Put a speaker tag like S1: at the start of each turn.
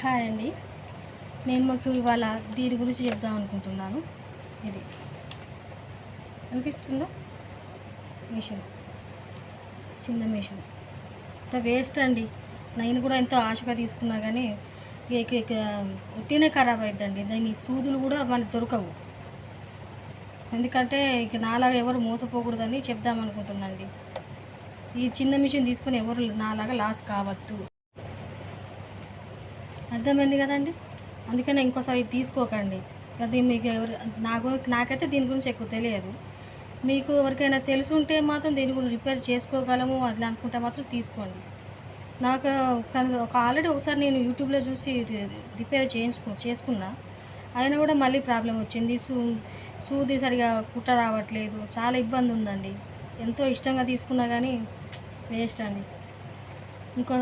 S1: Hi అండి. నేను మీకు ఇవాళ దీని గురించి చెప్దాం అనుకుంటున్నాను. ఇది అనిపిస్తుందా? మిషన్, చిన్న మిషన్ ఇంత వేస్ట్ అండి. నేను కూడా ఎంతో ఆశగా తీసుకున్నా కానీ ఇక ఇక ఉట్టినే ఖరాబ్ అవుతుందండి. దాని సూదులు కూడా మనకి దొరకవు. ఎందుకంటే ఇక నాలాగా ఎవరు మోసపోకూడదని చెప్దాం అనుకుంటున్నాండి. ఈ చిన్న మిషన్ తీసుకొని ఎవరు నాలాగా లాస్ కావద్దు. అర్థమైంది కదండి. అందుకనే ఇంకోసారి తీసుకోకండి. అది మీకు నాకైతే దీని గురించి ఎక్కువ తెలియదు. మీకు ఎవరికైనా తెలుసుంటే మాత్రం దీని గురించి రిపేర్ చేసుకోగలము అది అనుకుంటే మాత్రం తీసుకోండి. నాకు ఆల్రెడీ ఒకసారి నేను యూట్యూబ్లో చూసి రిపేర్ చేసుకున్నా. అయినా కూడా మళ్ళీ ప్రాబ్లం వచ్చింది. సూది సరిగా కుట్ట రావట్లేదు. చాలా ఇబ్బంది ఉందండి. ఎంతో ఇష్టంగా తీసుకున్నా కానీ వేస్ట్ అండి. ఇంకో